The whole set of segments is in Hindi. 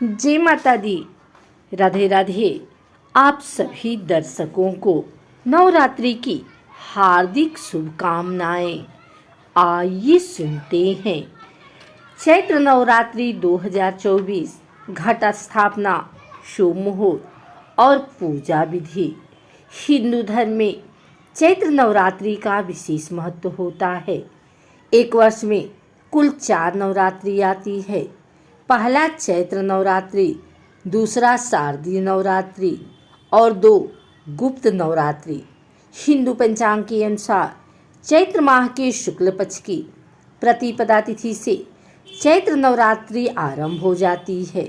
जय माता दी। राधे राधे। आप सभी दर्शकों को नवरात्रि की हार्दिक शुभकामनाएं। आइए सुनते हैं। चैत्र नवरात्रि 2024 घट स्थापना, शुभ मुहूर्त और पूजा विधि। हिंदू धर्म में चैत्र नवरात्रि का विशेष महत्व होता है। एक वर्ष में कुल 4 नवरात्रि आती है। पहला चैत्र नवरात्रि, दूसरा शारदीय नवरात्रि और 2 गुप्त नवरात्रि। हिंदू पंचांग के अनुसार चैत्र माह के शुक्ल पक्ष की प्रतिपदा तिथि से चैत्र नवरात्रि आरंभ हो जाती है।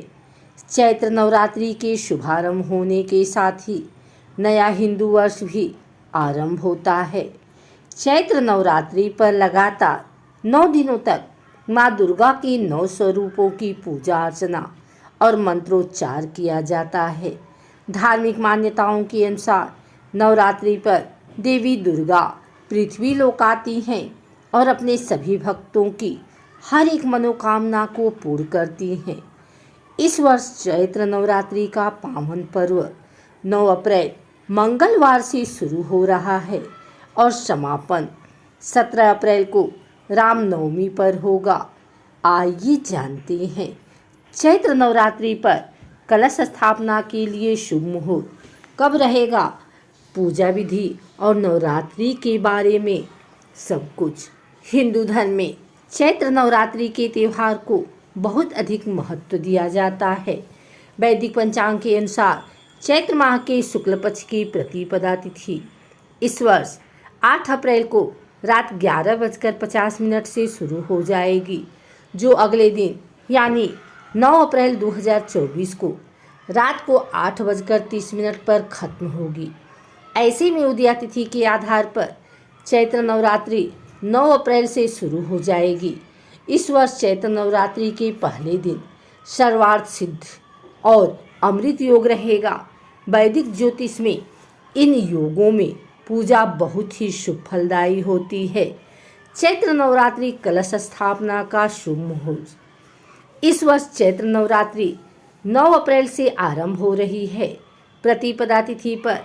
चैत्र नवरात्रि के शुभारंभ होने के साथ ही नया हिंदू वर्ष भी आरंभ होता है। चैत्र नवरात्रि पर लगातार 9 दिनों तक माँ दुर्गा के 9 स्वरूपों की पूजा अर्चना और मंत्रोच्चार किया जाता है। धार्मिक मान्यताओं के अनुसार नवरात्रि पर देवी दुर्गा पृथ्वी लोक आती हैं और अपने सभी भक्तों की हर एक मनोकामना को पूर्ण करती हैं। इस वर्ष चैत्र नवरात्रि का पावन पर्व 9 अप्रैल मंगलवार से शुरू हो रहा है और समापन 17 अप्रैल को रामनवमी पर होगा। आइए जानते हैं चैत्र नवरात्रि पर कलश स्थापना के लिए शुभ मुहूर्त कब रहेगा, पूजा विधि और नवरात्रि के बारे में सब कुछ। हिंदू धर्म में चैत्र नवरात्रि के त्यौहार को बहुत अधिक महत्व दिया जाता है। वैदिक पंचांग के अनुसार चैत्र माह के शुक्ल पक्ष की प्रतिपदा तिथि इस वर्ष 8 अप्रैल को रात 11:50 से शुरू हो जाएगी, जो अगले दिन यानी 9 अप्रैल 2024 को रात को 8:30 पर खत्म होगी। ऐसे में उदया तिथि के आधार पर चैत्र नवरात्रि 9 अप्रैल से शुरू हो जाएगी। इस वर्ष चैत्र नवरात्रि के पहले दिन सर्वार्थ सिद्ध और अमृत योग रहेगा। वैदिक ज्योतिष में इन योगों में पूजा बहुत ही शुभ फलदायी होती है। चैत्र नवरात्रि कलश स्थापना का शुभ मुहूर्त इस वर्ष चैत्र नवरात्रि 9 अप्रैल से आरंभ हो रही है। प्रतिपदा तिथि पर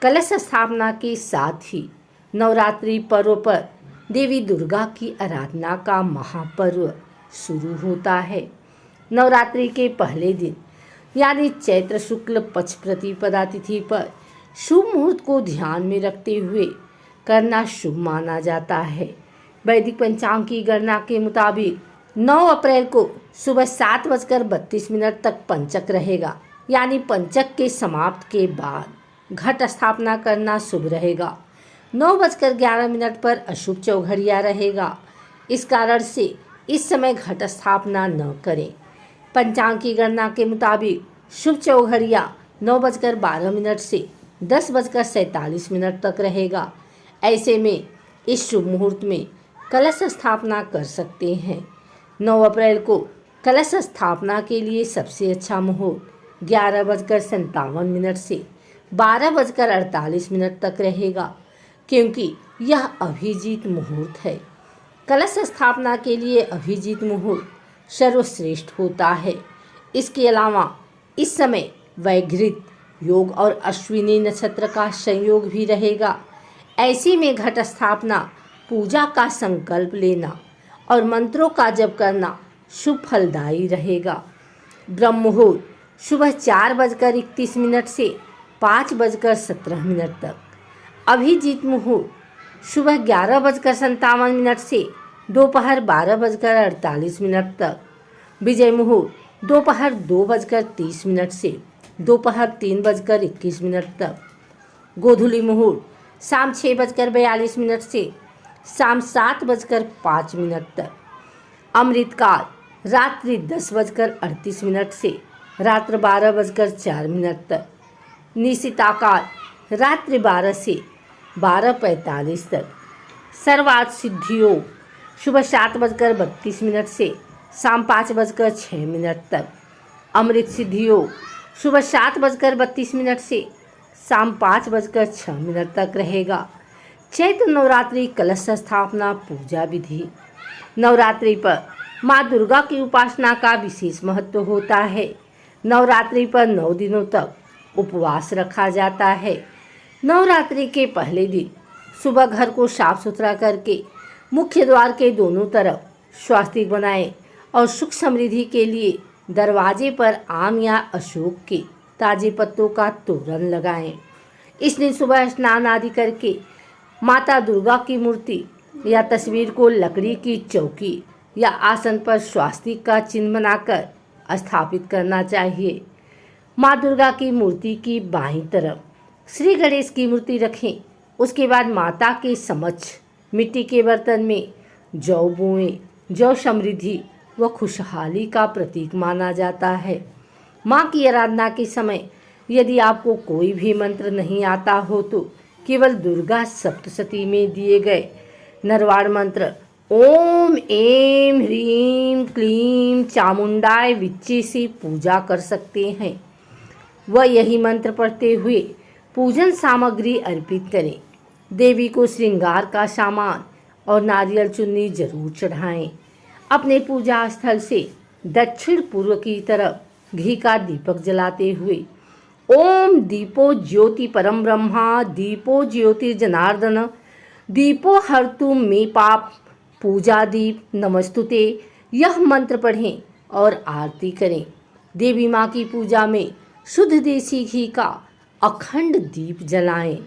कलश स्थापना के साथ ही नवरात्रि पर्व पर देवी दुर्गा की आराधना का महापर्व शुरू होता है। नवरात्रि के पहले दिन यानी चैत्र शुक्ल पक्ष प्रतिपदा तिथि पर शुभ मुहूर्त को ध्यान में रखते हुए करना शुभ माना जाता है। वैदिक पंचांग की गणना के मुताबिक 9 अप्रैल को सुबह 7:32 तक पंचक रहेगा, यानी पंचक के समाप्त के बाद घट स्थापना करना शुभ रहेगा। 9:11 पर अशुभ चौघड़िया रहेगा। इस कारण से इस समय घट स्थापना न करें। पंचांग की गणना के मुताबिक शुभ चौघड़िया 9:12 से 10:47 तक रहेगा। ऐसे में इस शुभ मुहूर्त में कलश स्थापना कर सकते हैं। 9 अप्रैल को कलश स्थापना के लिए सबसे अच्छा मुहूर्त 11:57 से 12:48 तक रहेगा, क्योंकि यह अभिजीत मुहूर्त है। कलश स्थापना के लिए अभिजीत मुहूर्त सर्वश्रेष्ठ होता है। इसके अलावा इस समय वैघृत योग और अश्विनी नक्षत्र का संयोग भी रहेगा। ऐसे में घट स्थापना, पूजा का संकल्प लेना और मंत्रों का जप करना शुभ फलदायी रहेगा। ब्रह्म मुहूर्त सुबह 4:31 से 5:17 तक। अभिजीत मुहूर्त सुबह 11:57 से दोपहर 12:48 तक। विजय मुहूर्त दोपहर 2:30 से दोपहर 3:21 तक। गोधूली मुहूर्त शाम 6:42 से शाम 7:05 तक। अमृतकाल रात्रि 10:38 से रात्र 12:04 तक। निशिताकाल रात्रि 12 से 12:45 तक। सर्वार्थ सिद्धि योग सुबह 7:32 से शाम 5:06 तक। अमृत सिद्धि योग सुबह 7:32 से शाम 5:06 तक रहेगा। चैत्र नवरात्रि कलश स्थापना पूजा विधि। नवरात्रि पर माँ दुर्गा की उपासना का विशेष महत्व होता है। नवरात्रि पर 9 दिनों तक उपवास रखा जाता है। नवरात्रि के पहले दिन सुबह घर को साफ सुथरा करके मुख्य द्वार के दोनों तरफ स्वास्तिक बनाएं और सुख समृद्धि के लिए दरवाजे पर आम या अशोक के ताजे पत्तों का तोरण लगाएं। इस दिन सुबह स्नान आदि करके माता दुर्गा की मूर्ति या तस्वीर को लकड़ी की चौकी या आसन पर स्वास्तिक का चिन्ह बनाकर स्थापित करना चाहिए। माँ दुर्गा की मूर्ति की बाईं तरफ श्री गणेश की मूर्ति रखें। उसके बाद माता के समक्ष मिट्टी के बर्तन में जौ बोएं। जौ समृद्धि व खुशहाली का प्रतीक माना जाता है। माँ की आराधना के समय यदि आपको कोई भी मंत्र नहीं आता हो तो केवल दुर्गा सप्तशती में दिए गए नरवाड़ मंत्र ओम ऐं ह्रीं क्लीं चामुंडाय विच्चे से पूजा कर सकते हैं। वह यही मंत्र पढ़ते हुए पूजन सामग्री अर्पित करें। देवी को श्रृंगार का सामान और नारियल चुन्नी जरूर चढ़ाएं। अपने पूजा स्थल से दक्षिण पूर्व की तरफ घी का दीपक जलाते हुए ओम दीपो ज्योति परम ब्रह्मा दीपो ज्योति जनार्दन दीपो हरतु मे पाप पूजा दीप नमस्तुते यह मंत्र पढ़ें और आरती करें। देवी माँ की पूजा में शुद्ध देसी घी का अखंड दीप जलाएं।